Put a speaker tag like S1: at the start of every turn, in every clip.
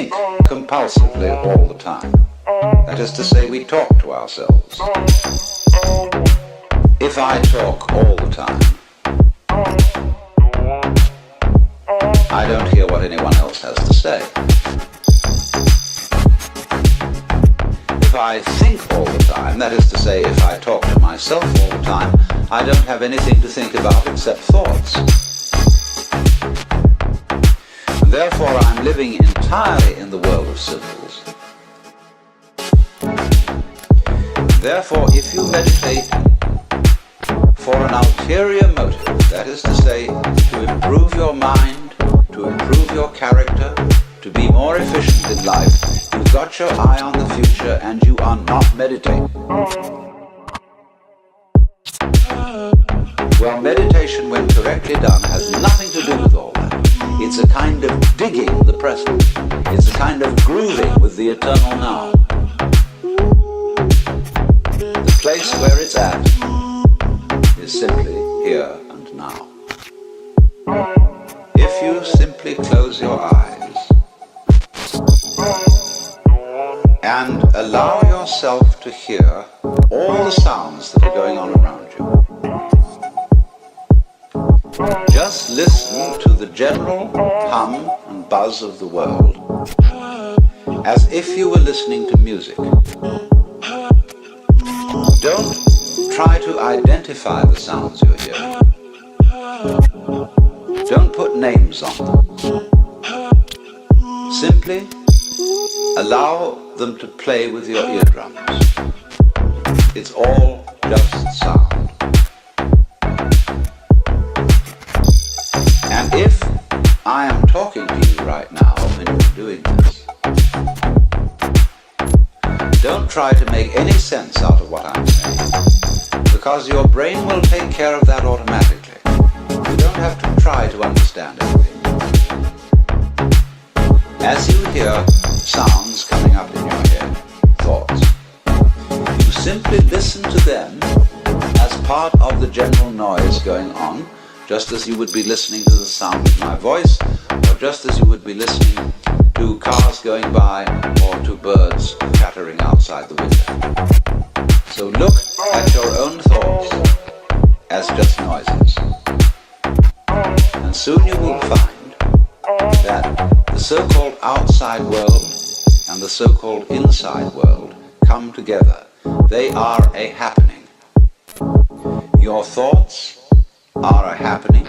S1: think compulsively all the time. That is to say, we talk to ourselves. If I talk all the time, I don't hear what anyone else has to say. If I think all the time, that is to say, if I talk to myself all the time, I don't have anything to think about except thoughts. And therefore, I'm living entirely in the world of symbols. Therefore, if you meditate for an ulterior motive, that is to say, to improve your mind, to improve your character, to be more efficient in life, you've got your eye on the future and you are not meditating. Well, meditation, when correctly done, has nothing to do with all that. It's a kind of digging the present. It's a kind of grooving with the eternal now. The place where it's at is simply here and now. If you simply close your eyes and allow yourself to hear all the sounds that are going on around you, just listen to the general hum and buzz of the world as if you were listening to music. Don't try to identify the sounds you're hearing. Don't put names on them. Simply allow them to play with your eardrums. It's all just sound. And if I am talking to you right now and you're doing this, don't try to make any sense out of what I'm saying, because your brain will take care of that automatically. You don't have to try to understand anything. As you hear sounds coming up in your head, thoughts, you simply listen to them as part of the general noise going on, just as you would be listening to the sound of my voice, or just as you would be listening to cars going by or to birds chattering outside the window. So look at your own thoughts as just noises. And soon you will find that the so-called outside world and the so-called inside world come together. They are a happening. Your thoughts are a happening,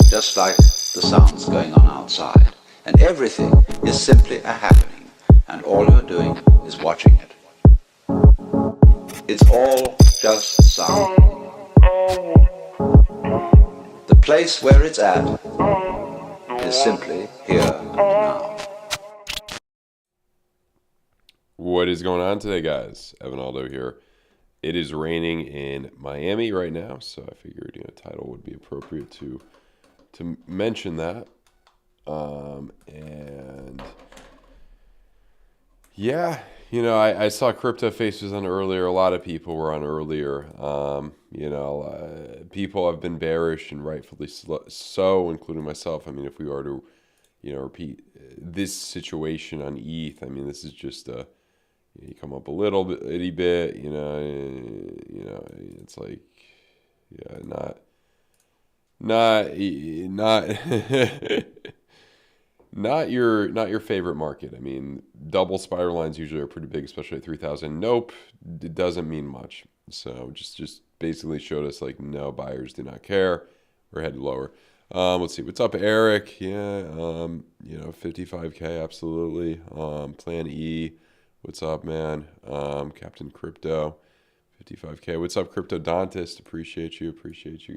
S1: just like the sounds going on outside. And everything is simply a happening, and all you're doing is watching it. It's all just sound. The place where it's at is simply here and now.
S2: What is going on today, guys? Evan Aldo here. It is raining in Miami right now, so I figured a title would be appropriate to mention that. And yeah, I saw Crypto Face was on earlier. A lot of people were on earlier. People have been bearish and rightfully so, including myself. I mean, if we were to, repeat this situation on ETH, I mean, this is just you come up a little bit, itty bit, it's like, yeah, not not your favorite market. I mean, double spiral lines usually are pretty big, especially at 3,000. Nope, it doesn't mean much. So just basically showed us like, no, buyers do not care. We're headed lower. Let's see, what's up, Eric? Yeah, 55K, absolutely. Plan E, what's up, man? Captain Crypto, 55K. What's up, Cryptodontist? Appreciate you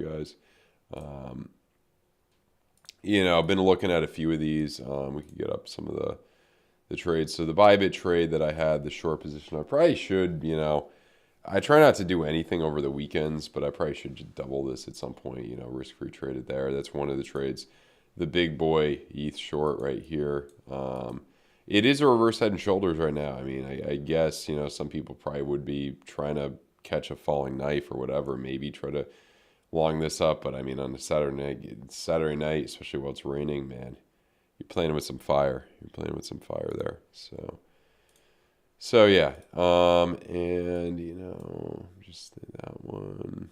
S2: guys. I've been looking at a few of these. We can get up some of the trades. So the Bybit trade that I had, the short position, I probably should, I try not to do anything over the weekends, but I probably should just double this at some point, risk-free traded there. That's one of the trades. The big boy ETH short right here. It is a reverse head and shoulders right now. I mean, I guess, some people probably would be trying to catch a falling knife or whatever, maybe try to long this up. But I mean, on a Saturday night, especially while it's raining, man, you're playing with some fire. You're playing with some fire there. So yeah. And you know, just that one.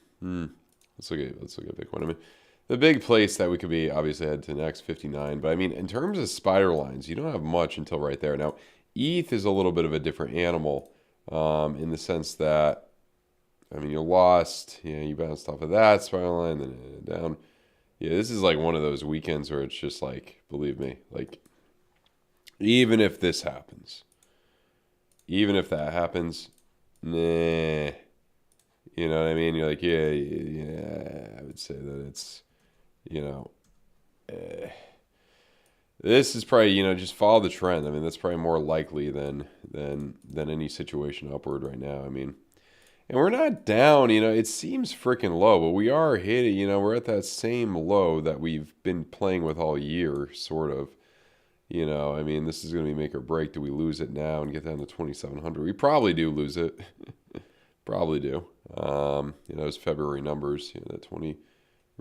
S2: Let's look at Bitcoin. I mean, the big place that we could be obviously head to next 59. But I mean, in terms of spider lines, you don't have much until right there. Now, ETH is a little bit of a different animal in the sense that, I mean, you lost, you bounced off of that spiral line, then down. Yeah, this is like one of those weekends where it's just like, believe me, like, even if this happens, even if that happens, nah. You know what I mean? You're like, yeah, I would say that it's, you know, this is probably, you know, just follow the trend. I mean, that's probably more likely than any situation upward right now. I mean, and we're not down, you know, it seems freaking low, but we are hitting, you know, we're at that same low that we've been playing with all year, sort of. You know, I mean, this is going to be make or break. Do we lose it now and get down to 2,700? We probably do lose it. Probably do. You know, those February numbers, you know, that 20,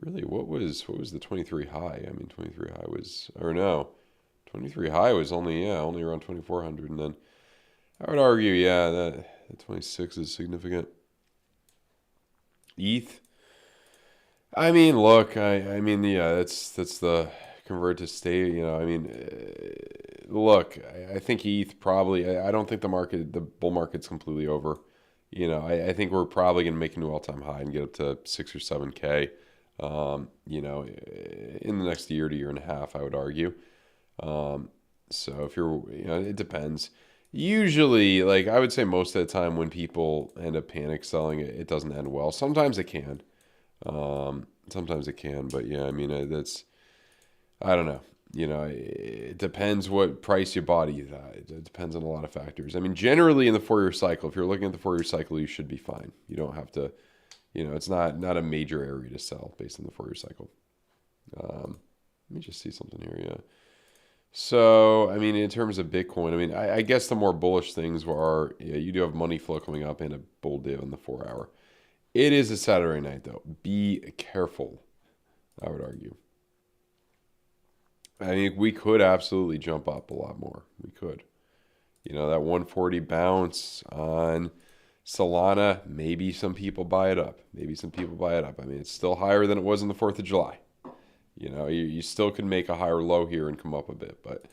S2: really, what was the 23 high? I mean, 23 high was, or no, 23 high was only around 2,400. And then I would argue, yeah, that 26 is significant. ETH. I mean, look, I mean, yeah, that's the convert to state, you know, I mean, look, I think ETH probably, I don't think the bull market's completely over. You know, I think we're probably going to make a new all-time high and get up to 6 or 7K, you know, in the next year to year and a half, I would argue. So if you're, you know, it depends. Usually, like, I would say most of the time when people end up panic selling, it doesn't end well. Sometimes it can. But yeah, I mean, I don't know. You know, it depends what price you bought ETH at. It depends on a lot of factors. I mean, generally in the 4-year cycle, if you're looking at the 4-year cycle, you should be fine. You don't have to, you know, it's not a major area to sell based on the 4-year cycle. Let me just see something here, yeah. So, I mean, in terms of Bitcoin, I mean, I guess the more bullish things are, yeah, you do have money flow coming up and a bull div on the 4-hour. It is a Saturday night, though. Be careful, I would argue. I mean, we could absolutely jump up a lot more. We could. You know, that 140 bounce on Solana, maybe some people buy it up. I mean, it's still higher than it was on the 4th of July. You know, you still can make a higher low here and come up a bit. But,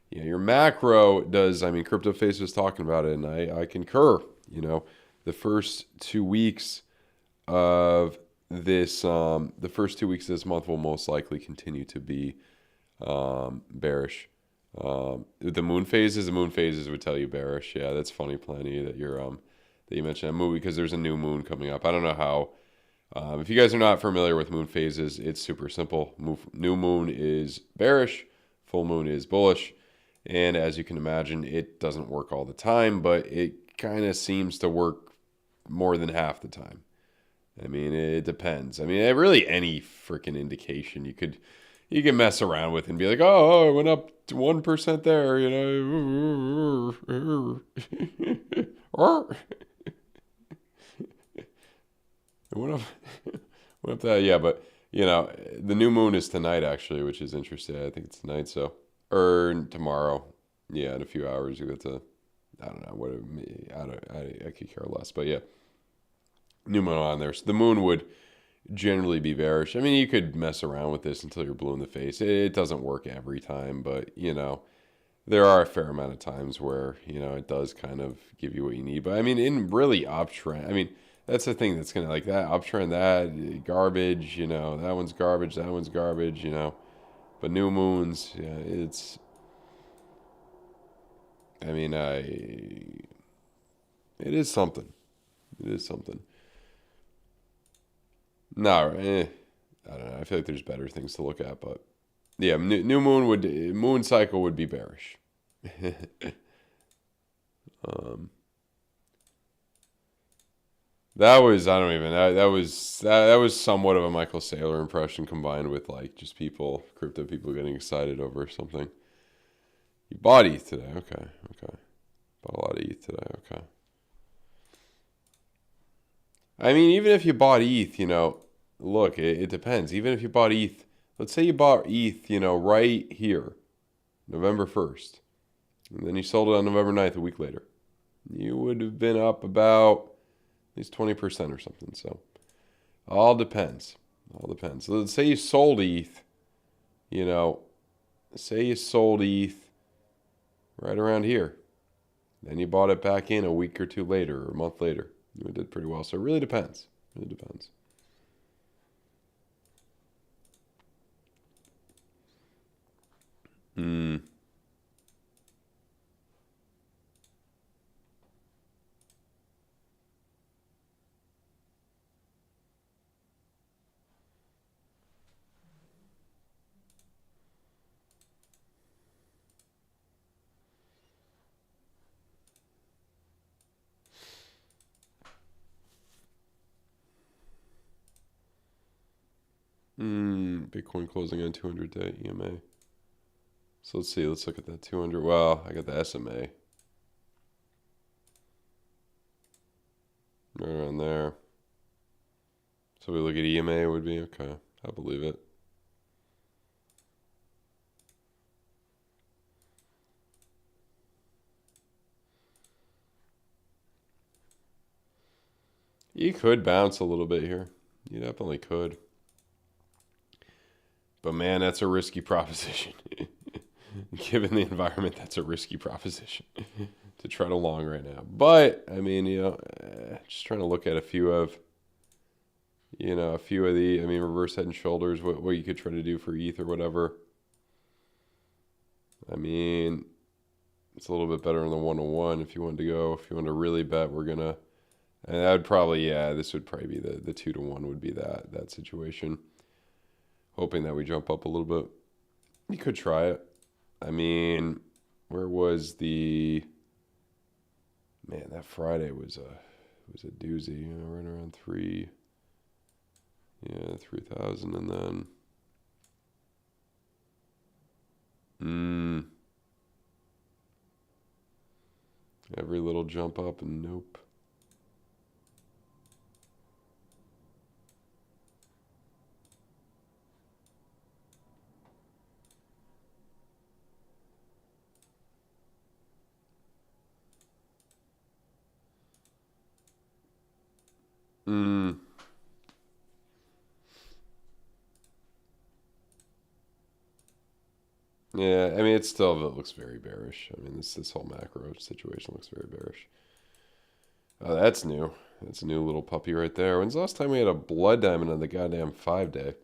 S2: you know, your macro does, I mean, CryptoFace was talking about it, and I concur. You know, the first 2 weeks of this, the first 2 weeks of this month will most likely continue to be bearish. The moon phases would tell you bearish. Yeah, that's funny, Plenty, that that you mentioned that moon, because there's a new moon coming up. I don't know how. If you guys are not familiar with moon phases, it's super simple. New moon is bearish, full moon is bullish, and as you can imagine, it doesn't work all the time, but it kind of seems to work more than half the time. I mean, it depends. I mean, really any freaking indication you can mess around with and be like, oh, it went up to 1% there, you know. It went up that, yeah, but, you know, the new moon is tonight, actually, which is interesting. I think it's tonight, or tomorrow. Yeah, in a few hours, you get to, I don't know, I could care less, but yeah, new moon on there. So the moon would generally be bearish. I mean, you could mess around with this until you're blue in the face. It doesn't work every time, but, you know, there are a fair amount of times where, you know, it does kind of give you what you need. But, I mean, in really uptrend, I mean, that's the thing that's going to, like, that uptrend, that garbage, you know, that one's garbage, you know. But new moons, yeah, it's, I mean, it is something. No, I don't know. I feel like there's better things to look at, but yeah, new moon cycle would be bearish. That was, I don't even, that was somewhat of a Michael Saylor impression combined with, like, just crypto people getting excited over something. You bought ETH today, okay. Bought a lot of ETH today, okay. I mean, even if you bought ETH, you know, look, it depends. Even if you bought ETH, let's say you bought ETH, you know, right here, November 1st, and then you sold it on November 9th a week later, you would have been up about at least 20% or something. So all depends. All depends. So let's say you sold ETH, say you sold ETH right around here. Then you bought it back in a week or two later or a month later. You did pretty well. So it really depends. Really depends. Bitcoin closing on 200-day EMA. So let's see. Let's look at that 200. Well, I got the SMA. Right around there. So we look at EMA would be okay. I believe it. You could bounce a little bit here. You definitely could. But man, that's a risky proposition. Given the environment, that's a risky proposition to try to long right now. But I mean, just trying to look at a few of the, reverse head and shoulders, what you could try to do for ETH or whatever. I mean, it's a little bit better in the 101 if you want to really bet we're gonna, and that would probably, this would probably be the 2-to-1 would be that situation. Hoping that we jump up a little bit. You could try it. I mean, where was the... Man, that Friday was a doozy. Right around 3... Yeah, 3,000 and then... Every little jump up and nope. Yeah, I mean, it looks very bearish. I mean, this whole macro situation looks very bearish. Oh, that's new. That's a new little puppy right there. When's the last time we had a blood diamond on the goddamn 5-day?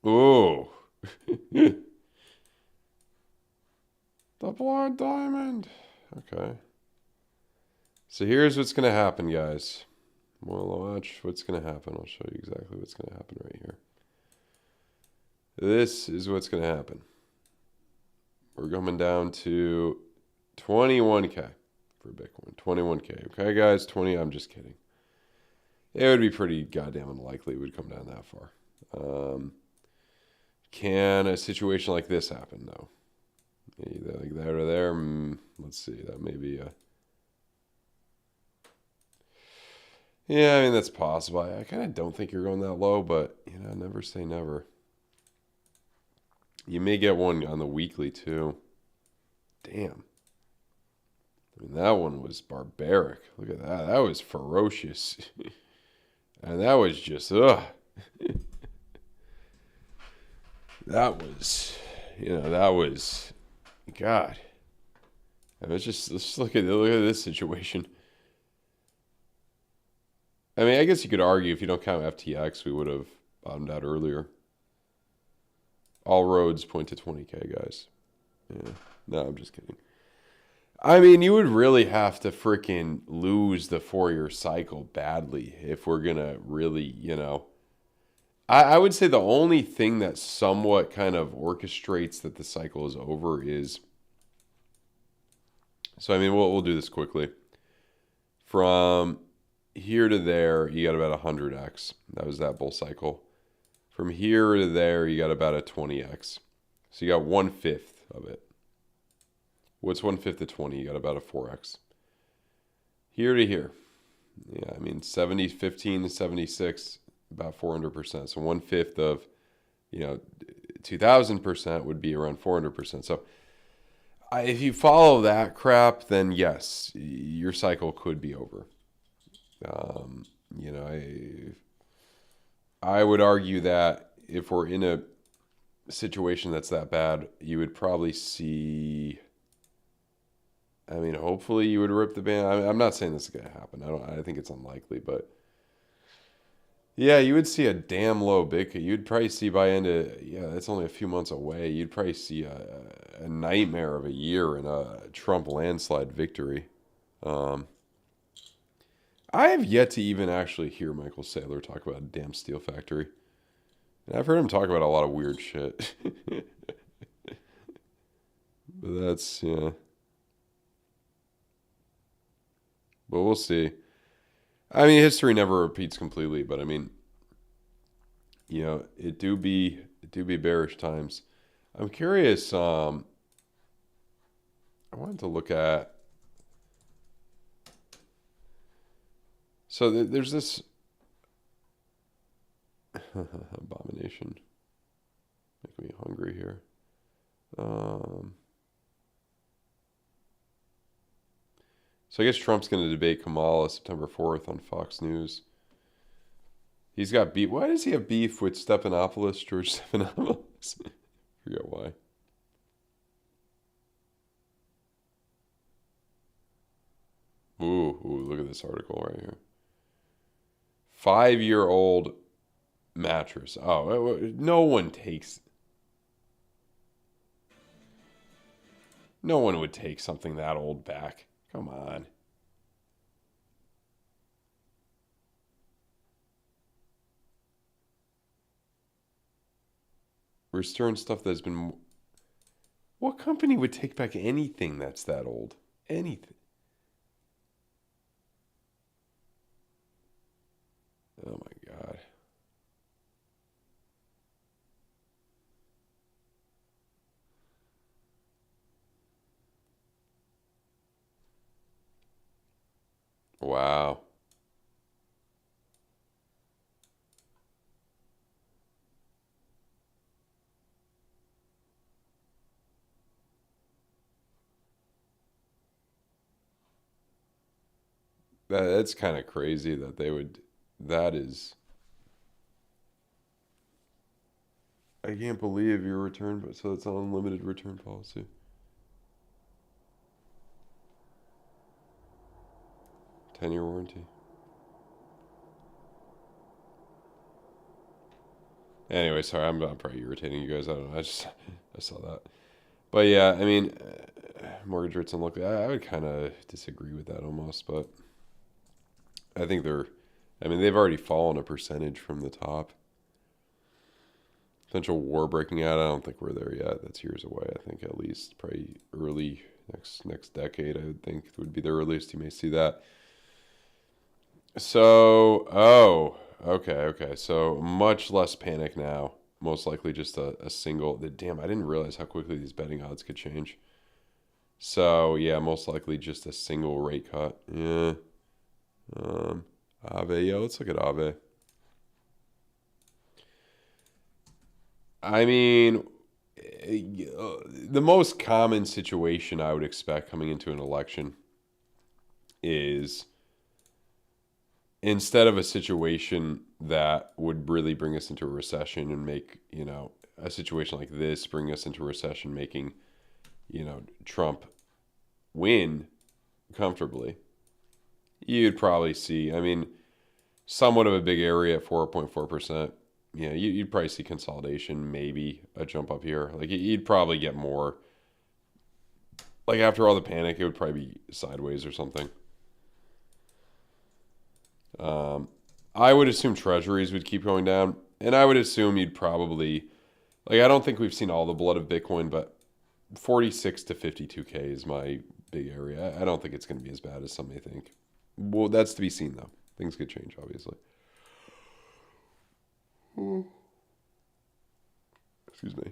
S2: Ooh. The blood diamond. Okay. So here's what's going to happen, guys. Well, watch what's going to happen. I'll show you exactly what's going to happen right here. This is what's going to happen. We're coming down to 21K for Bitcoin. 21K. Okay, guys? I'm just kidding. It would be pretty goddamn unlikely it would come down that far. Can a situation like this happen, though? Either like that or there? Let's see. That may be a... Yeah, I mean, that's possible. I kind of don't think you're going that low, but, never say never. You may get one on the weekly, too. Damn. I mean, that one was barbaric. Look at that. That was ferocious. And that was just, ugh. That was, God. I mean, let's look at this situation. I mean, I guess you could argue if you don't count FTX, we would have bottomed out earlier. All roads point to 20K, guys. Yeah. No, I'm just kidding. I mean, you would really have to freaking lose the 4-year cycle badly if we're going to really, I would say the only thing that somewhat kind of orchestrates that the cycle is over is... So, I mean, we'll do this quickly. From here to there, you got about 100x. That was that bull cycle. From here to there, you got about a 20x. So you got 1/5 of it. What's 1/5 of 20? You got about a 4x. Here to here. Yeah, I mean, 15 to 76, about 400%. So 1/5 of, 2,000% would be around 400%. So if you follow that crap, then yes, your cycle could be over. You know, I would argue that if we're in a situation that's that bad, you would probably see. I mean, hopefully you would rip the band. I'm not saying this is gonna happen. I think it's unlikely, but yeah, you would see a damn low Bitcoin. You'd probably see by end of that's only a few months away. You'd probably see a nightmare of a year and a Trump landslide victory. I have yet to even actually hear Michael Saylor talk about a damn steel factory. And I've heard him talk about a lot of weird shit. But that's, yeah. But we'll see. I mean, history never repeats completely, but I mean, you know, it do be bearish times. I'm curious, I wanted to look at, so there's this abomination making me hungry here. So I guess Trump's going to debate Kamala September 4th on Fox News. He's got beef. Why does he have beef with Stephanopoulos, George Stephanopoulos? I forget why. Ooh, look at this article right here. 5-year-old mattress. Oh, no one takes. No one would take something that old back. Come on. Return stuff that's been. What company would take back anything that's that old? Anything. Oh my God. Wow. That's kind of crazy that they would. That is. I can't believe your return, but so it's an unlimited return policy. Ten-year warranty. Anyway, sorry, I'm probably irritating you guys. I don't know. I saw that. But yeah, I mean, mortgage rates unlikely. I would kind of disagree with that almost, but I think they've already fallen a percentage from the top. Potential war breaking out, I don't think we're there yet. That's years away. I think at least probably early next decade, I would think would be the earliest you may see that. So, okay. So much less panic now. Most likely just a single. Damn, I didn't realize how quickly these betting odds could change. So, yeah, most likely just a single rate cut. Yeah. Aave, yeah, let's look at Aave. I mean, the most common situation I would expect coming into an election is instead of a situation that would really bring us into a recession and make, a situation like this bring us into a recession, making, Trump win comfortably, you'd probably see, somewhat of a big area at 4.4%. Yeah, you'd probably see consolidation, maybe a jump up here. Like, you'd probably get more. Like, after all the panic, it would probably be sideways or something. I would assume treasuries would keep going down. And I would assume you'd probably... Like, I don't think we've seen all the blood of Bitcoin, but 46 to 52K is my big area. I don't think it's going to be as bad as some may think. Well, that's to be seen, though. Things could change, obviously. Excuse me.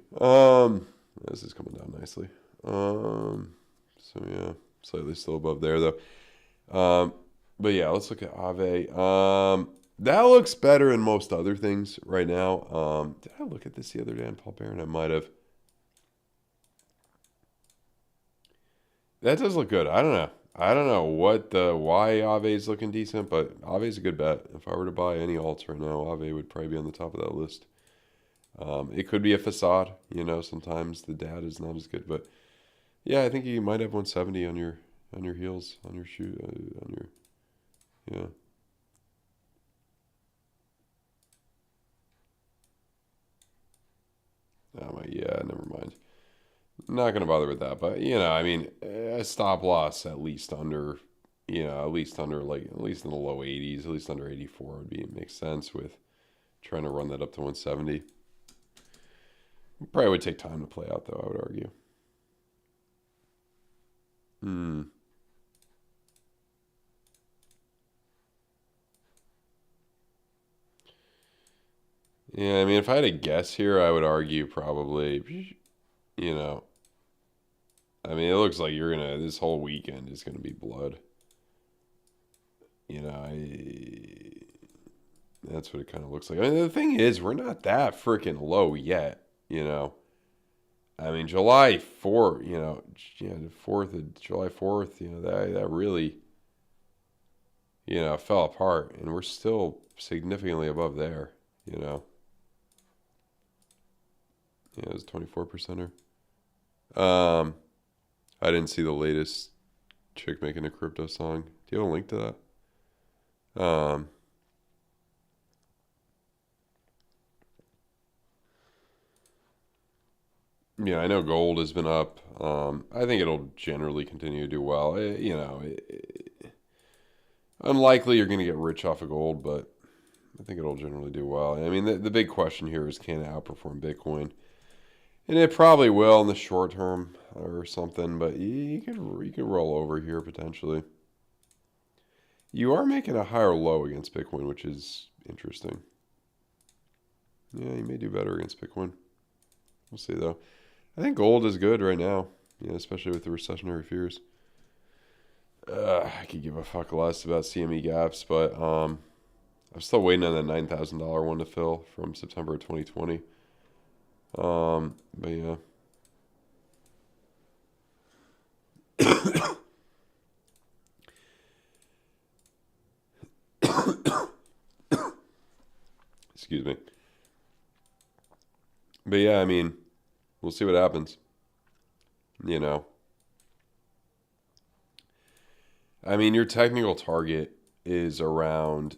S2: This is coming down nicely. So yeah, slightly still above there though. But yeah, let's look at Aave. That looks better than most other things right now. Did I look at this the other day on Paul Barron? I might have. That does look good. I don't know. I don't know why Ave's looking decent, but Ave's a good bet. If I were to buy any alts right now, Ave would probably be on the top of that list. It could be a facade. Sometimes the data is not as good, but yeah, I think you might have 170 on your heels, on your shoe, on your yeah. Yeah, never mind. Not gonna bother with that, but I mean, a stop loss at least under, at least under at least in the low 80s, at least under 84 make sense with trying to run that up to 170. Probably would take time to play out though, I would argue. Yeah, I mean, if I had to guess here, I would argue probably, I mean, it looks like this whole weekend is gonna be blood. That's what it kind of looks like. I mean, the thing is, we're not that freaking low yet. I mean, July 4th, the 4th of July 4th, that really, fell apart, and we're still significantly above there, Yeah, it was 24%er. I didn't see the latest chick making a crypto song. Do you have a link to that? Yeah, I know gold has been up. I think it'll generally continue to do well. Unlikely you're going to get rich off of gold, but I think it'll generally do well. I mean, the big question here is, can it outperform Bitcoin? And it probably will in the short term or something, but you could roll over here potentially. You are making a higher low against Bitcoin, which is interesting. Yeah, you may do better against Bitcoin. We'll see though. I think gold is good right now, especially with the recessionary fears. I could give a fuck less about CME gaps, but I'm still waiting on that $9,000 one to fill from September of 2020. But yeah. Excuse me. But yeah, I mean, we'll see what happens. I mean, your technical target is around,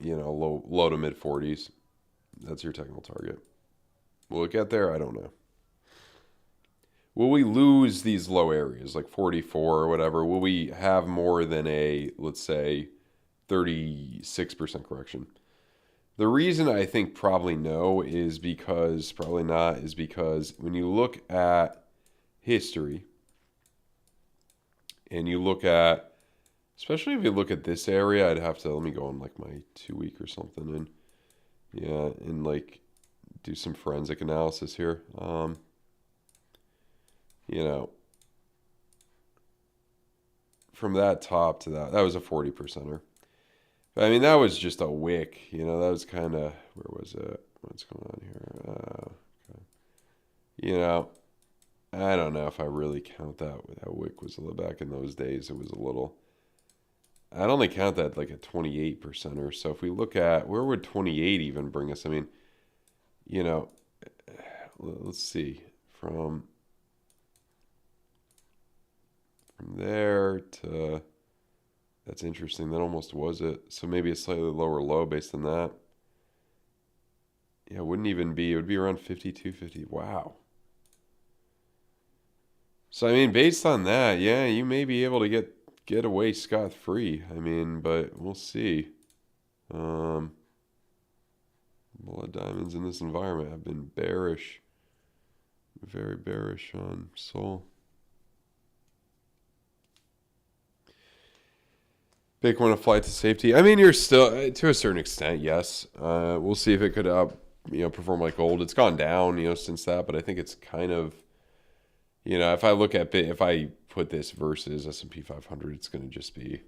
S2: low to mid 40s. That's your technical target. Will it get there? I don't know. Will we lose these low areas, like 44 or whatever? Will we have more than a, let's say, 36% correction? The reason I think probably no is because, probably not, is because when you look at history and you look at, especially if you look at this area, I'd have to, let me go on like my 2-week or something and like do some forensic analysis here. From that top to that was a 40%er. I mean, that was just a wick, that was kind of, where was it? What's going on here? Okay. I don't know if I really count that. That wick was a little, back in those days, it was a little, I'd only count that like a 28%er. So if we look at, where would 28 even bring us? I mean, let's see, from there to, that's interesting. That almost was it. So maybe a slightly lower low based on that. Yeah, it wouldn't even be. It would be around 52.50. Wow. So, I mean, based on that, yeah, you may be able to get away scot-free. I mean, but we'll see. A lot of diamonds in this environment have been bearish. Very bearish on Sol. Bitcoin a flight to safety. I mean, you're still, to a certain extent, yes. We'll see if it could perform like gold. It's gone down, since that, but I think it's kind of, if I look at if I put this versus S&P 500, it's going to just be,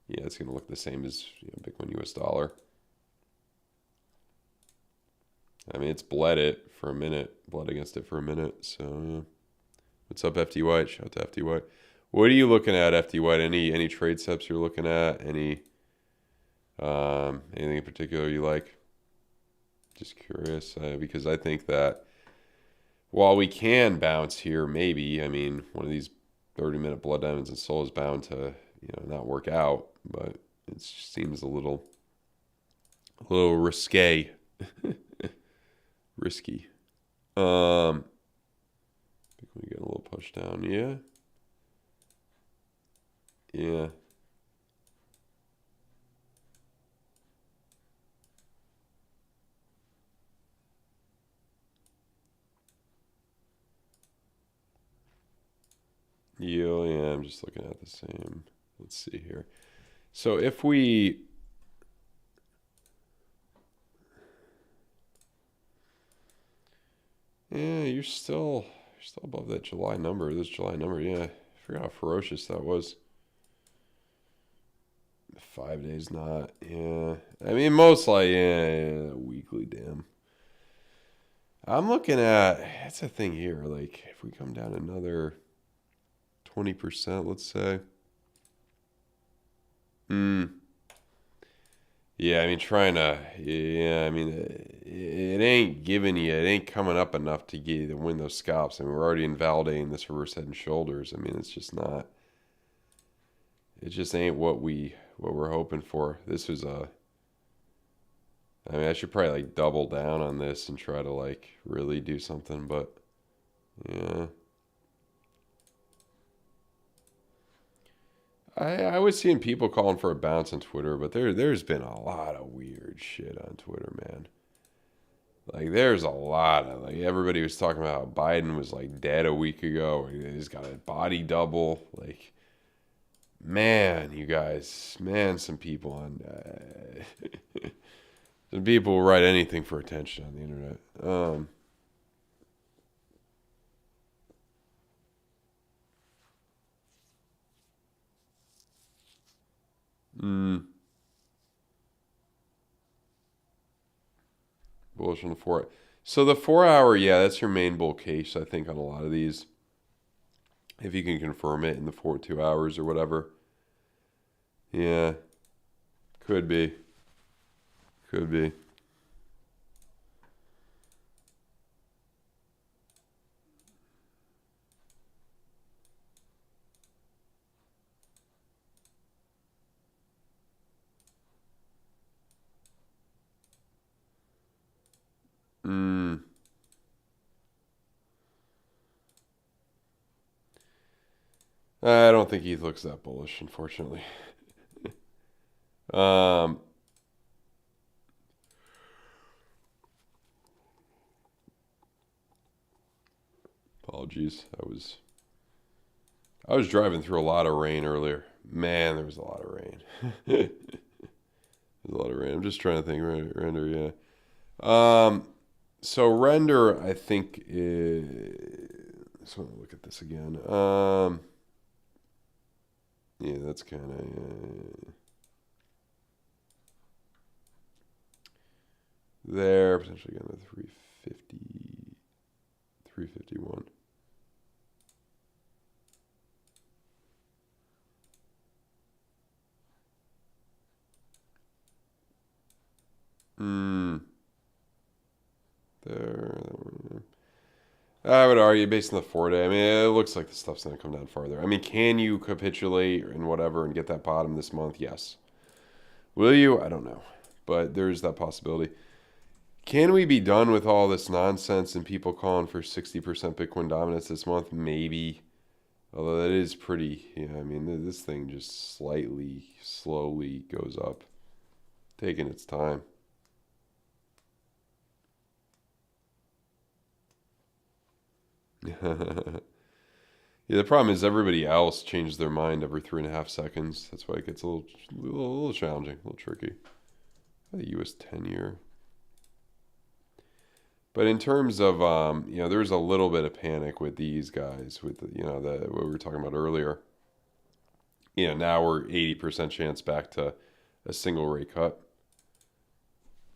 S2: it's going to look the same as Bitcoin US dollar. I mean, it's bled it for a minute, bled against it for a minute. So, yeah. What's up, FT White? Shout out to FT White. What are you looking at, FT White? Any trade steps you're looking at? Anything in particular you like? Just curious, because I think that while we can bounce here, maybe, I mean, one of these 30-minute blood diamonds and soul is bound to, not work out, but it seems a little risque. Risky. I think we get a little push down. Yeah. Yeah. Yeah, I'm just looking at the same. Let's see here. So if we... Yeah, you're still above that July number. This July number, yeah. I forgot how ferocious that was. 5 days not. Yeah. I mean, most like, yeah, weekly, damn. I'm looking at, that's a thing here. Like, if we come down another 20%, let's say. Yeah, I mean, it ain't giving you, it ain't coming up enough to get you to win those scalps. I mean, we're already invalidating this reverse head and shoulders. I mean, it's just not, it just ain't what we're hoping for. This was I mean, I should probably like double down on this and try to like really do something, but yeah. I was seeing people calling for a bounce on Twitter, but there's been a lot of weird shit on Twitter, man. Like there's a lot of like everybody was talking about how Biden was like dead a week ago, or he's got a body double. Like, man, you guys, man, some people on some people will write anything for attention on the internet. Bullish on the 4. So the 4 hour, yeah, that's your main bull case, I think, on a lot of these. If you can confirm it in the 2 hours or whatever. Yeah. Could be. Could be. I don't think he looks that bullish, unfortunately. Apologies. I was driving through a lot of rain earlier. Man, there was a lot of rain. There's a lot of rain. I'm just trying to think. Render, yeah. So render, I think is... So let me look at this again. Yeah, that's kind of there. Potentially going to 350, 351. There. I would argue based on the 4-day. I mean, it looks like the stuff's going to come down farther. I mean, can you capitulate and whatever and get that bottom this month? Yes. Will you? I don't know. But there's that possibility. Can we be done with all this nonsense and people calling for 60% Bitcoin dominance this month? Maybe. Although that is pretty, I mean, this thing just slowly goes up. Taking its time. Yeah, the problem is everybody else changes their mind every 3.5 seconds. That's why it gets a little challenging, a little tricky. The US 10-year. But in terms of, there's a little bit of panic with these guys, with, what we were talking about earlier. Now we're 80% chance back to a single rate cut.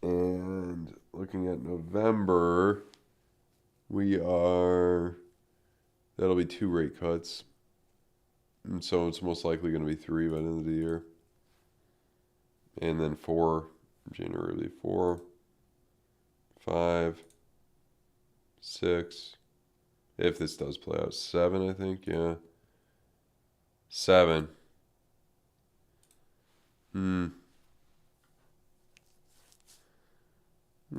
S2: And looking at November, that'll be 2 rate cuts. And so it's most likely going to be 3 by the end of the year. And then 4, January 4, 5, 6. If this does play out, 7, I think, yeah. 7.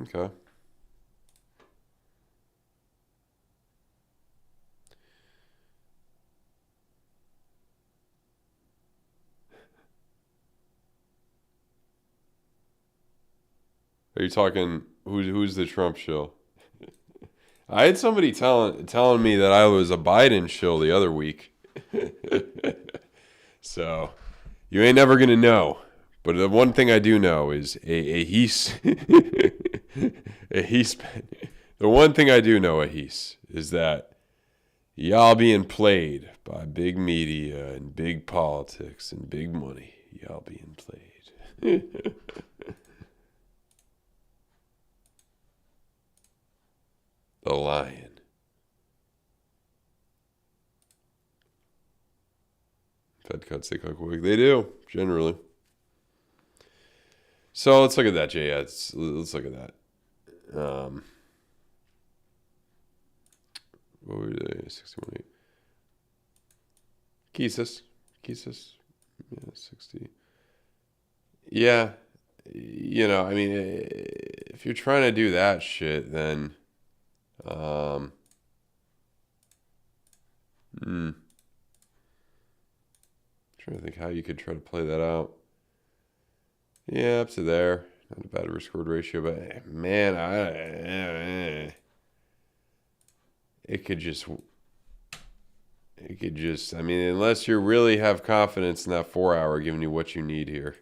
S2: Okay. Are you talking who's the Trump shill? I had somebody telling me that I was a Biden shill the other week. So you ain't never gonna know. But the one thing I do know is the one thing I do know, is that y'all being played by big media and big politics and big money. Y'all being played. The lion. Fed cuts take like a week. They do, generally. So let's look at that, Jay. Let's look at that. What were they? 61.8. Kisis. Yeah, 60. Yeah. You know, I mean, if you're trying to do that shit, then trying to think how you could try to play that out. Yeah, up to there. Not a bad risk reward ratio, but man, it could just, I mean, unless you really have confidence in that 4 hour giving you what you need here,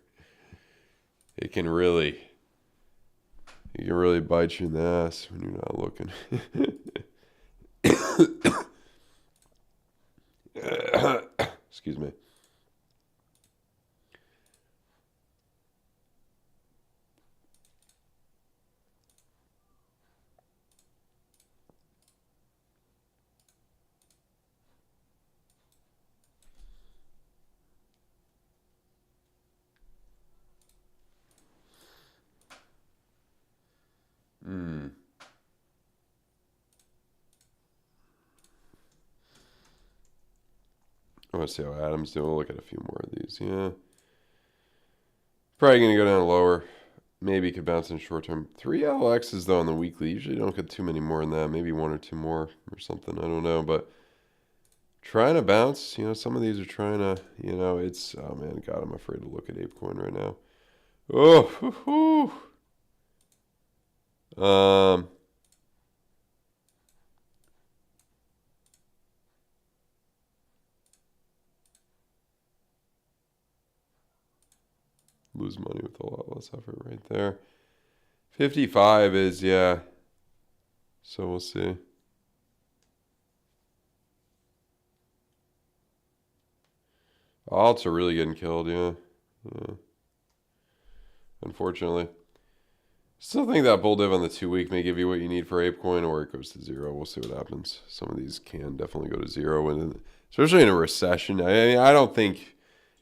S2: it can really bite you in the ass when you're not looking. Excuse me. I want to see how Adam's doing. We'll look at a few more of these. Yeah. Probably going to go down lower. Maybe could bounce in short term. 3 LXs, though, on the weekly. Usually don't get too many more than that. Maybe 1 or 2 more or something. I don't know. But trying to bounce. You know, some of these are trying to, you know, it's, oh, man, God, I'm afraid to look at ApeCoin right now. Oh, lose money with a lot less effort right there. 55 is, yeah. So we'll see. Alts are really getting killed, yeah. Unfortunately. Still think that bull div on the 2 week may give you what you need for ApeCoin, or it goes to 0. We'll see what happens. Some of these can definitely go to 0, and especially in a recession. I mean, I don't think,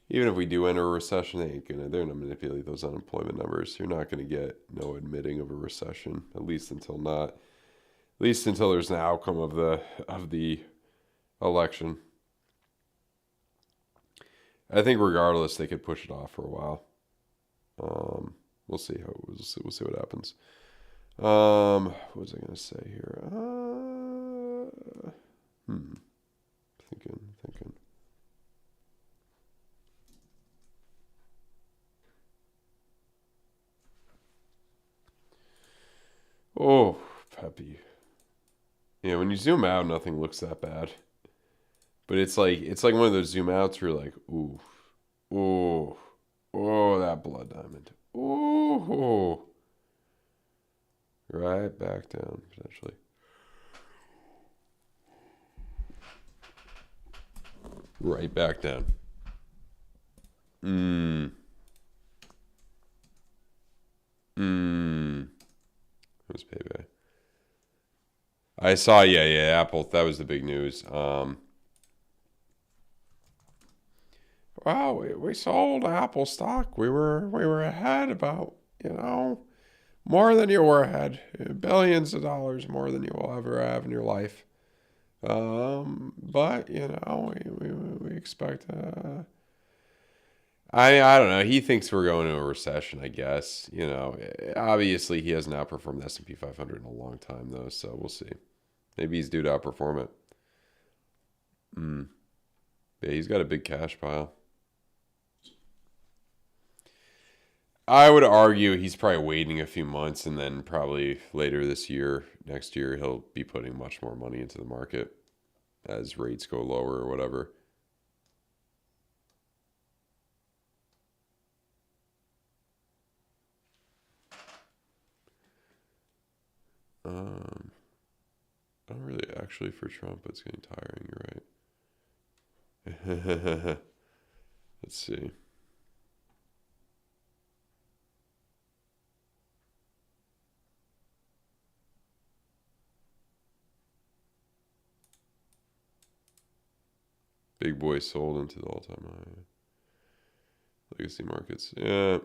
S2: even if we do enter a recession, they're gonna manipulate those unemployment numbers. You're not gonna get no admitting of a recession, at least until there's an outcome of the election. I think regardless, they could push it off for a while. We'll see what happens. What was I gonna say here? Thinking. Oh, Peppy. Yeah, when you zoom out, nothing looks that bad. But it's like one of those zoom outs where you're like, ooh, that blood diamond. Ooh. Right back down, potentially. Right back down. was payback? I saw, yeah, Apple. That was the big news. Wow, we sold Apple stock. We were ahead about, more than you were ahead. Billions of dollars more than you will ever have in your life. But we expect. I don't know. He thinks we're going into a recession. I guess. Obviously he hasn't outperformed the S&P 500 in a long time though. So we'll see. Maybe he's due to outperform it. Yeah, he's got a big cash pile. I would argue he's probably waiting a few months, and then probably later this year, next year, he'll be putting much more money into the market as rates go lower or whatever. Not really actually for Trump, but it's getting tiring, you're right. Let's see. Big boy sold into the all-time high. Legacy markets. Yeah.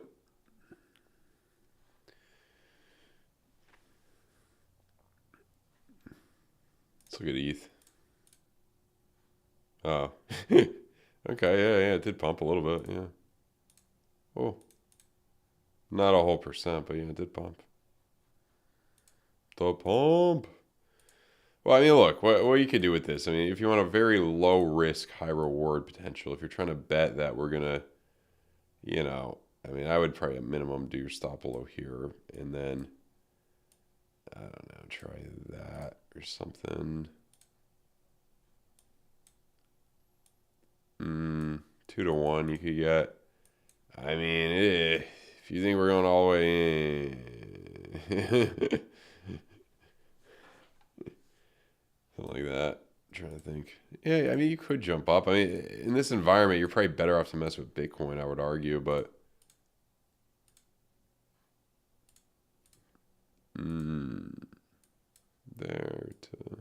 S2: Let's look at ETH. Oh. Okay, yeah, it did pump a little bit, yeah. Oh. Not a whole percent, but yeah, it did pump. The pump. Well, I mean, look, what you could do with this, I mean, if you want a very low risk, high reward potential, if you're trying to bet that we're going to, I mean, I would probably at minimum do your stop below here, and then, I don't know, try that or something. 2 to 1 you could get. I mean, if you think we're going all the way in, something like that. I'm trying to think. Yeah, I mean, you could jump up. I mean, in this environment, you're probably better off to mess with Bitcoin, I would argue, but there to,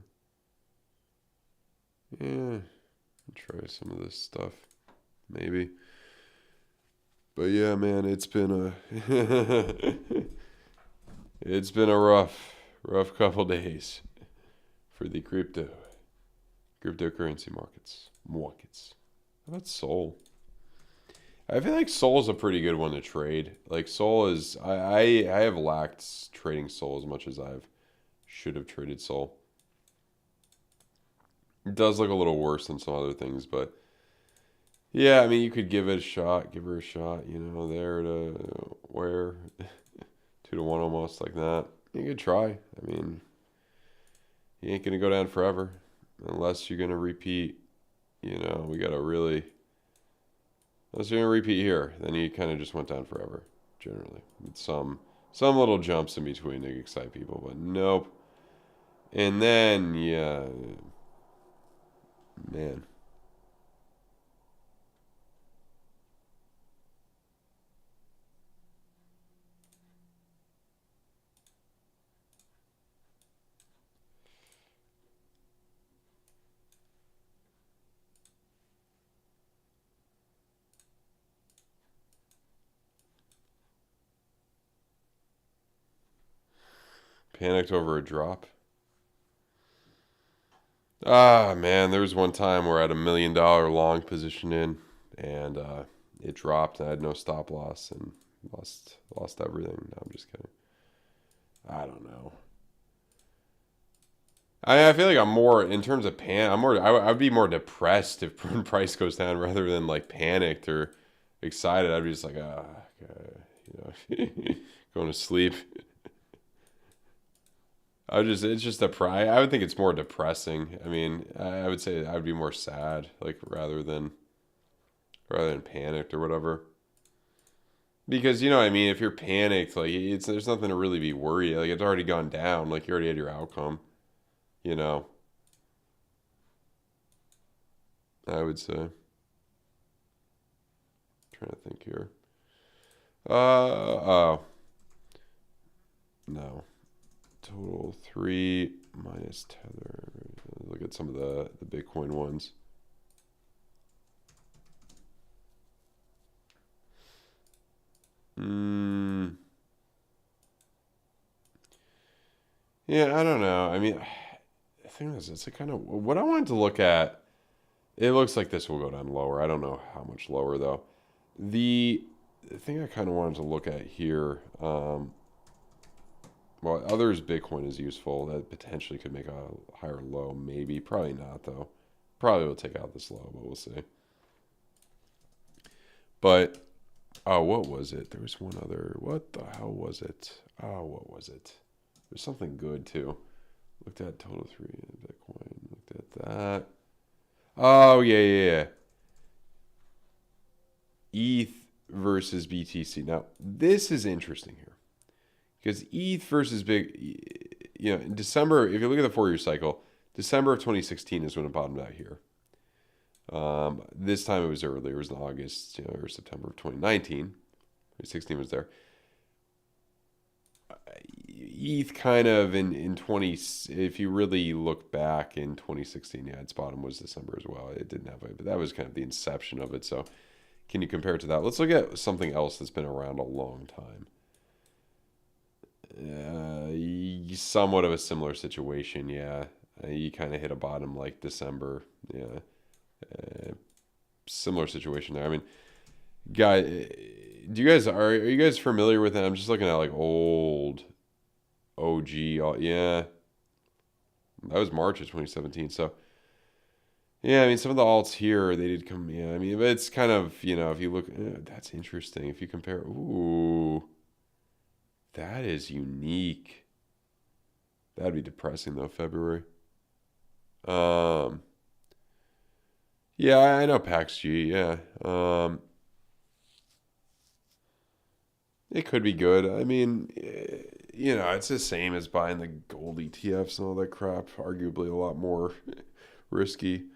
S2: yeah, try some of this stuff, maybe. But yeah, man, it's been a rough couple days for the cryptocurrency markets. How about Sol? I feel like Sol is a pretty good one to trade. Like Sol is, I have lacked trading Sol as much as should have traded Sol. It does look a little worse than some other things, but yeah, I mean, you could give her a shot, there to where 2 to 1 almost like that. You could try. I mean, you ain't gonna go down forever unless you're gonna repeat. We gotta really. Unless you're gonna repeat here, then he kind of just went down forever. Generally, with some little jumps in between to excite people, but nope. And then yeah, man. Panicked over a drop. Man, there was one time where I had $1 million long position in, and it dropped, and I had no stop loss, and lost everything. No, I'm just kidding. I don't know. I feel like I'm more in terms of I'd be more depressed if price goes down rather than like panicked or excited. I'd be just like, going to sleep. It's just I would think it's more depressing. I mean, I would say I would be more sad, like rather than panicked or whatever. Because you know what I mean, if you're panicked, like there's nothing to really be worried. Like it's already gone down. Like you already had your outcome. I would say. Trying to think here. Oh. No. total 3 minus tether. Look at some of the Bitcoin ones. Yeah, I don't know. I mean, the thing is, it's a kind of what I wanted to look at. It looks like this will go down lower. I don't know how much lower though. The thing I kind of wanted to look at here, well, others Bitcoin is useful. That potentially could make a higher low, maybe. Probably not though. Probably will take out this low, but we'll see. But oh, what was it? There was one other. What the hell was it? Oh, what was it? There's something good too. Looked at total 3 in Bitcoin. Looked at that. Oh yeah. ETH versus BTC. Now this is interesting here because ETH versus in December. If you look at the 4-year cycle, December of 2016 is when it bottomed out here. This time it was earlier. It was in August, or September of 2019. 2016 was there. ETH kind of in 20, if you really look back in 2016, yeah, its bottom was December as well. It didn't have it, but that was kind of the inception of it. So can you compare it to that? Let's look at something else that's been around a long time. Somewhat of a similar situation, yeah. You kind of hit a bottom like December, yeah. Similar situation there. I mean, are you guys familiar with it? I'm just looking at like old OG, yeah. That was March of 2017. So yeah, I mean, some of the alts here, they did come, yeah. I mean, but it's kind of, if you look, that's interesting. If you compare, ooh, that is unique. That'd be depressing though, February. Yeah, I know PaxG, yeah. It could be good. I mean, it's the same as buying the gold ETFs and all that crap. Arguably a lot more risky.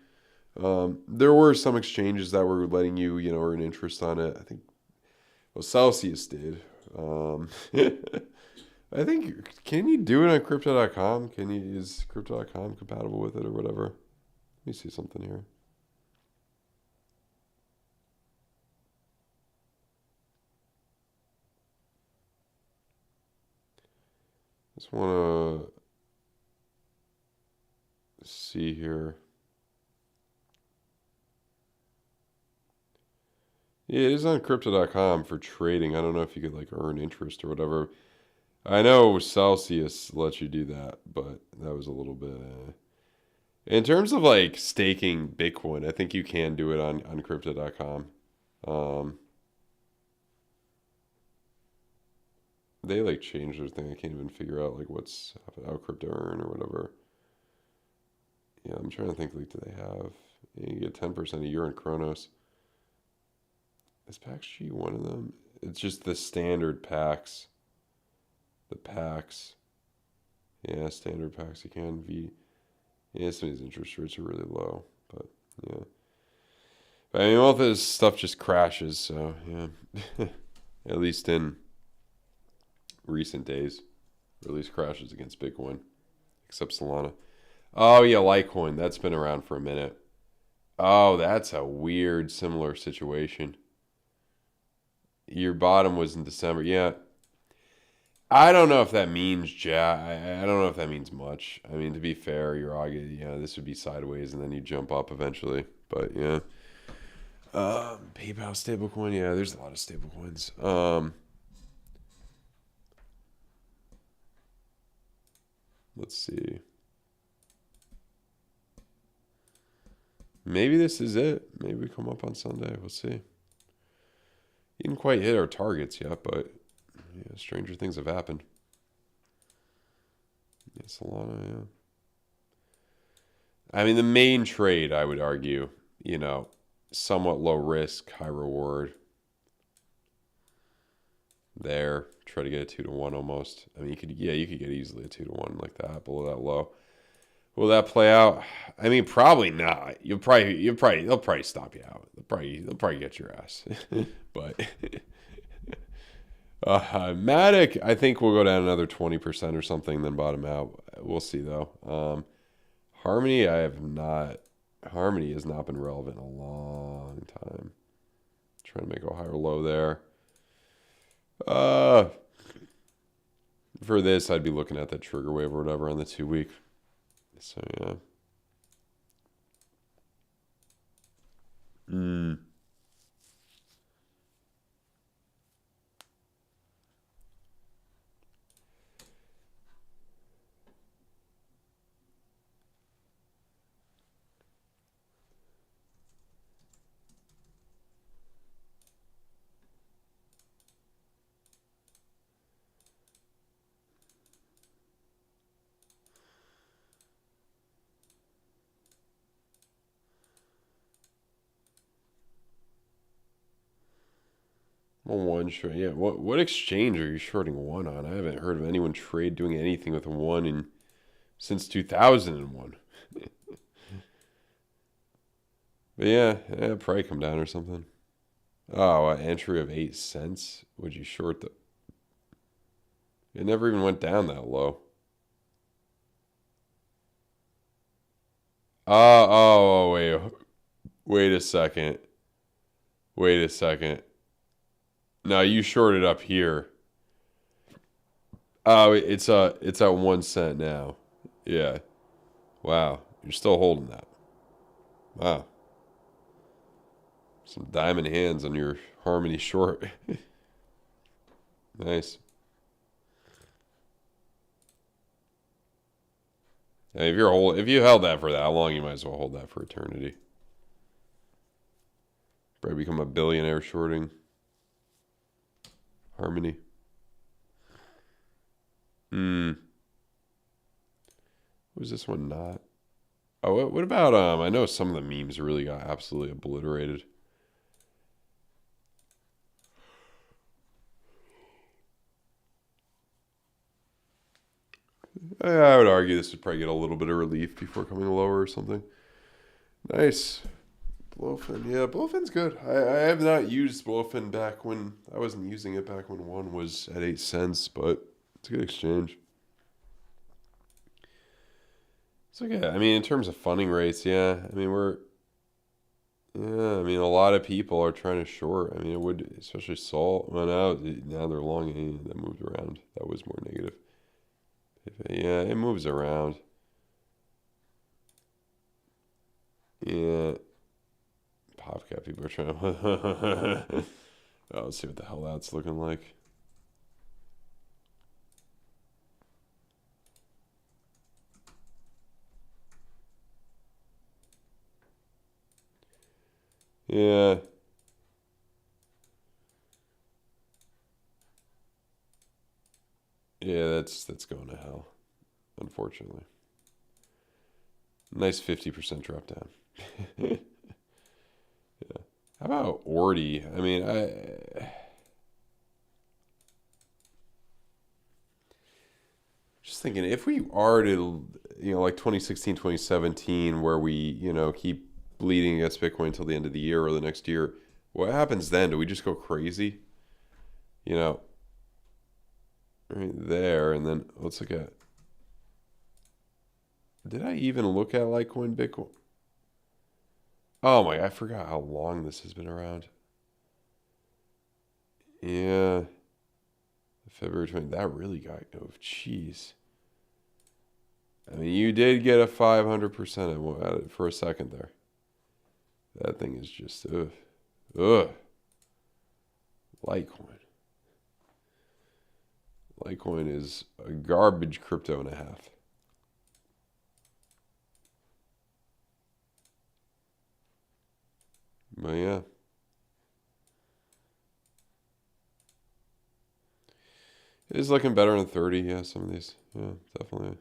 S2: There were some exchanges that were letting you, earn interest on it. I think, well, Celsius did. I think, can you do it on Crypto.com? Is Crypto.com compatible with it or whatever? Let me see something here. Just want to see here. Yeah, it is on Crypto.com for trading. I don't know if you could like earn interest or whatever. I know Celsius lets you do that, but that was a little bit. In terms of like staking Bitcoin, I think you can do it on Crypto.com. They like changed their thing. I can't even figure out like what's how crypto earn or whatever. Yeah, I'm trying to think. Like, do they have? Yeah, you get 10% a year in Chronos. Is PaxG one of them? It's just the standard Pax. The Pax. Yeah, standard Pax. You can Yeah, some of these interest rates are really low, but yeah. But I mean, all this stuff just crashes. So yeah, at least in recent days, or at least crashes against Bitcoin, except Solana. Oh yeah, Litecoin, that's been around for a minute. Oh, that's a weird similar situation. Your bottom was in December. Yeah, I don't know if that means I don't know if that means much. I mean, to be fair, your August, this would be sideways and then you jump up eventually. But yeah, PayPal stablecoin. Yeah, there's a lot of stablecoins. Let's see. Maybe this is it. Maybe we come up on Sunday. We'll see. Didn't quite hit our targets yet, but yeah, stranger things have happened. Yeah, Solana, yeah. I mean, the main trade, I would argue, somewhat low risk, high reward. There, try to get a 2-to-1 almost. I mean, you could get easily a 2-to-1 like that, below that low. Will that play out? I mean, probably not. They'll probably stop you out. They'll probably get your ass. But Matic, I think we'll go down another 20% or something, then bottom out. We'll see though. Harmony, Harmony has not been relevant in a long time. Trying to make a higher low there. For this, I'd be looking at that trigger wave or whatever on the 2 week. So yeah. One short, yeah. What exchange are you shorting one on? I haven't heard of anyone doing anything with one since 2001. But yeah, probably come down or something. Oh, an entry of 8 cents. Would you short the? It never even went down that low. Wait a second. Wait a second. No, you shorted up here. Oh, it's at 1 cent now. Yeah. Wow. You're still holding that. Wow. Some diamond hands on your Harmony short. Nice. And if you held that for that long, you might as well hold that for eternity. Probably become a billionaire shorting Harmony. Who's this one not? Oh, what about I know some of the memes really got absolutely obliterated. I would argue this would probably get a little bit of relief before coming lower or something. Nice. BloFin. Yeah, BloFin's good. I have not used BloFin back when I wasn't using it back when one was at 8 cents, but it's a good exchange. It's okay. I mean, in terms of funding rates, yeah. I mean, a lot of people are trying to short. I mean, it would, especially salt. Well, now they're long. That moved around. That was more negative. Yeah, it moves around. Yeah. PopCap people are trying to... Oh, let's see what the hell that's looking like. Yeah. Yeah, that's going to hell, unfortunately. Nice 50% drop down. Yeah. How about Ordi? I mean, just thinking, if we are to, like 2016, 2017, where we, keep bleeding against Bitcoin until the end of the year or the next year, what happens then? Do we just go crazy? Right there, and then let's look at... Did I even look at Litecoin Bitcoin? Oh my, I forgot how long this has been around. Yeah. February 20, that really got... Oh, jeez. I mean, you did get a 500% at it for a second there. That thing is just... Ugh. Litecoin. Litecoin is a garbage crypto and a half. But yeah. It is looking better in 30, yeah, some of these. Yeah, definitely.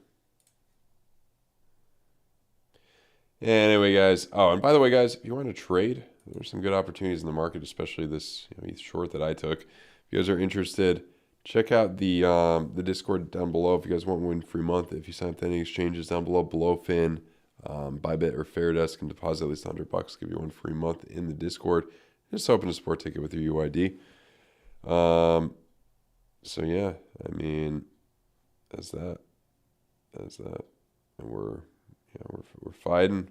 S2: Anyway, guys. Oh, and by the way, guys, if you want to trade, there's some good opportunities in the market, especially this ETH short that I took. If you guys are interested, check out the Discord down below. If you guys want one free month, if you sign up to any exchanges down below, BloFin, Bybit, or FAIRDESK, can deposit at least $100. Give you one free month in the Discord. Just open a support ticket with your UID. So yeah, I mean, that's that. And we're fighting.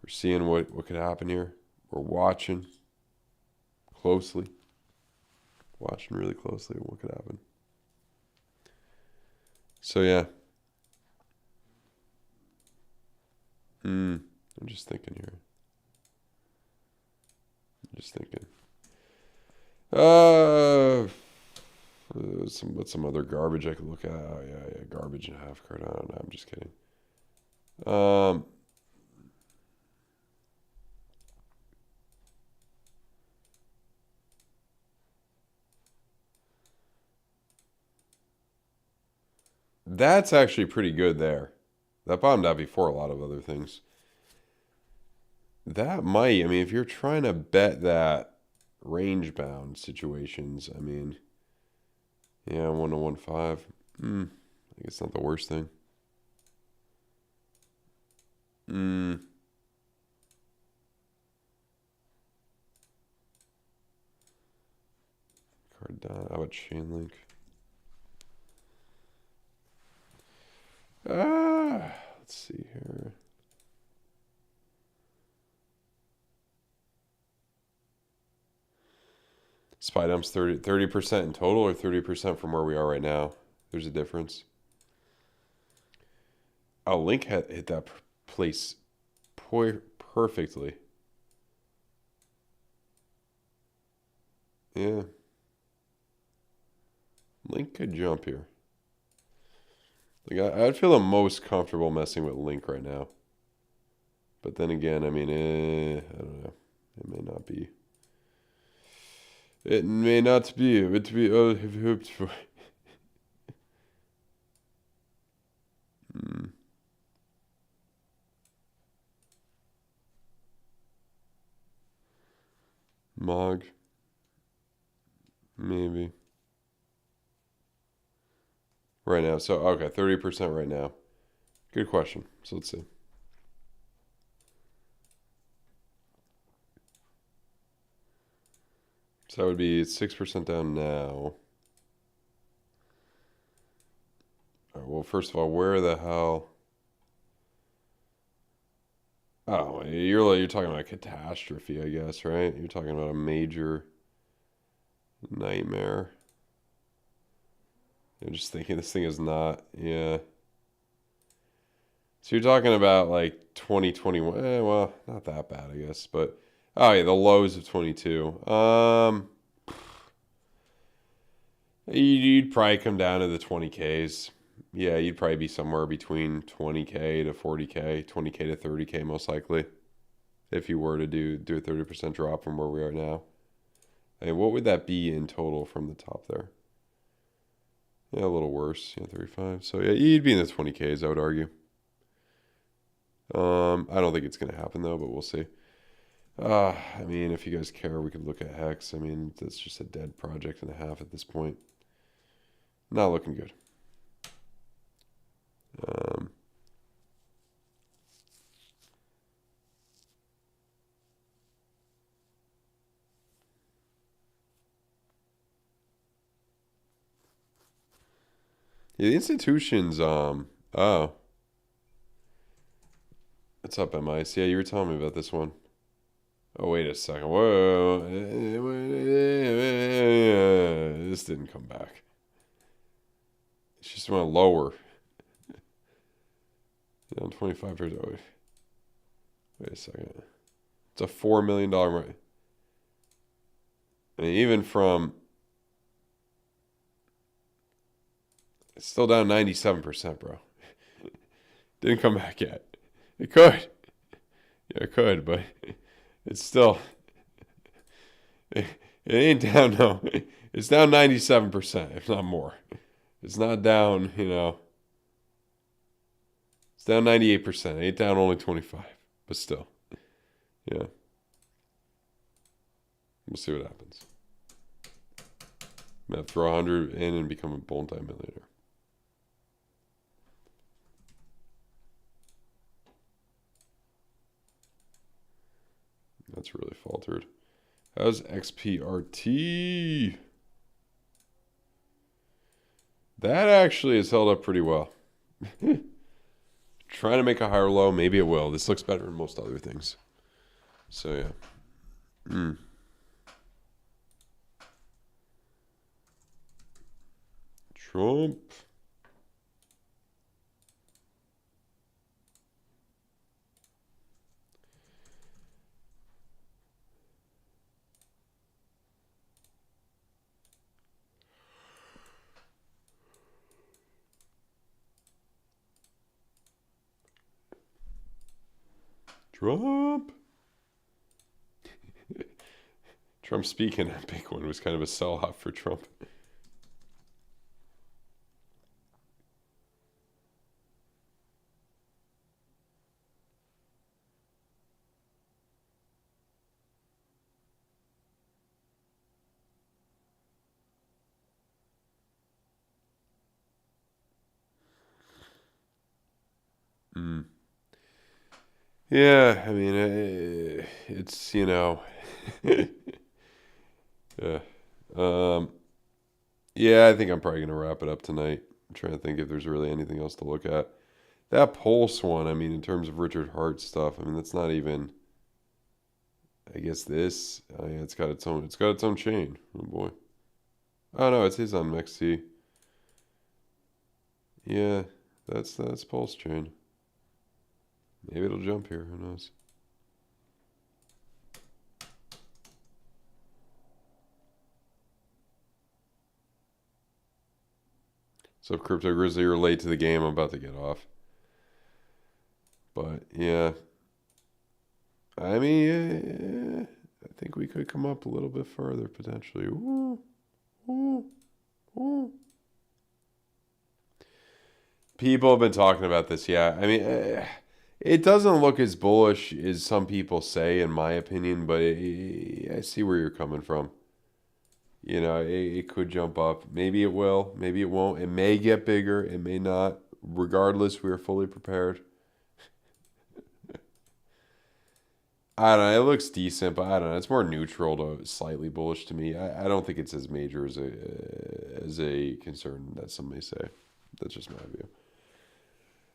S2: We're seeing what could happen here. We're watching closely. Watching really closely what could happen. So yeah. I'm just thinking here. What's some other garbage I could look at? Oh yeah, garbage and half card. I don't know. I'm just kidding. That's actually pretty good there. That bottomed out before a lot of other things. That might, I mean, if you're trying to bet that range bound situations, I mean, yeah, 1 to 1.5. I guess it's not the worst thing. Cardano, how about Chainlink? Let's see here. Spy dumps 30% in total, or 30% from where we are right now? There's a difference. Oh, Link hit that place perfectly. Yeah. Link could jump here. Like I'd feel the most comfortable messing with Link right now. But then again, I mean, I don't know. It may not be. It may not be. It be. Oh, have hoped for. Mog. Maybe. Right now. So, okay, 30% right now. Good question. So let's see. So that would be 6% down now. All right, well, first of all, where the hell? Oh, you're talking about a catastrophe, I guess, right? You're talking about a major nightmare. I'm just thinking this thing is not, yeah. So you're talking about like 2021. Well, not that bad, I guess. But oh yeah, the lows of 22. You'd probably come down to the 20Ks. Yeah, you'd probably be somewhere between 20K to 40K, 20K to 30K most likely. If you were to do a 30% drop from where we are now. I mean, what would that be in total from the top there? Yeah, a little worse. Yeah, 35. So yeah, you'd be in the 20Ks, I would argue. I don't think it's going to happen though, but we'll see. I mean, if you guys care, we could look at Hex. I mean, that's just a dead project and a half at this point. Not looking good. Yeah, the institutions, oh. What's up, MIC? Yeah, you were telling me about this one. Oh, wait a second. Whoa. This didn't come back. It just went lower. Down 25%. Oh, wait a second. It's a $4 million market. I mean, even from... It's still down 97%, bro. Didn't come back yet. It could. Yeah, it could, but it's still... It ain't down, no. It's down 97%, if not more. It's not down, you know... It's down 98%. It ain't down only 25%, but still. Yeah. We'll see what happens. I'm going to throw 100 in and become a multi-millionaire. That's really faltered. How's XPRT? That actually has held up pretty well. Trying to make a higher low. Maybe it will. This looks better than most other things. So, yeah. Trump. Trump. Trump speaking on Bitcoin was kind of a sell-off for Trump. Yeah, I mean, it's, you know, yeah. Yeah, I think I'm probably going to wrap it up tonight. I'm trying to think if there's really anything else to look at. That Pulse one, I mean, in terms of Richard Hart stuff, I mean, that's not even, I guess this, yeah, it's got its own chain. Oh boy. Oh no, it's his on MEXC. Yeah, that's Pulse chain. Maybe it'll jump here, who knows. So Crypto Grizzly, you're late to the game. I'm about to get off. But yeah, I mean, I think we could come up a little bit further potentially. Ooh, ooh, ooh. People have been talking about this. Yeah, I mean, it doesn't look as bullish as some people say, in my opinion. But I see where you're coming from. You know, it could jump up. Maybe it will. Maybe it won't. It may get bigger. It may not. Regardless, we are fully prepared. I don't know. It looks decent, but I don't know. It's more neutral to slightly bullish to me. I don't think it's as major as a concern that some may say. That's just my view.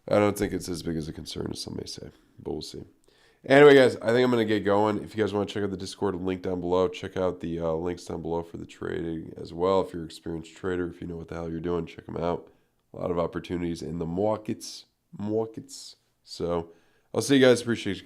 S2: I don't think it's as big as a concern as some may say, but we'll see. Anyway, guys, I think I'm going to get going. If you guys want to check out the Discord, link down below. Check out the links down below for the trading as well. If you're an experienced trader, if you know what the hell you're doing, check them out. A lot of opportunities in the markets. So I'll see you guys. Appreciate you.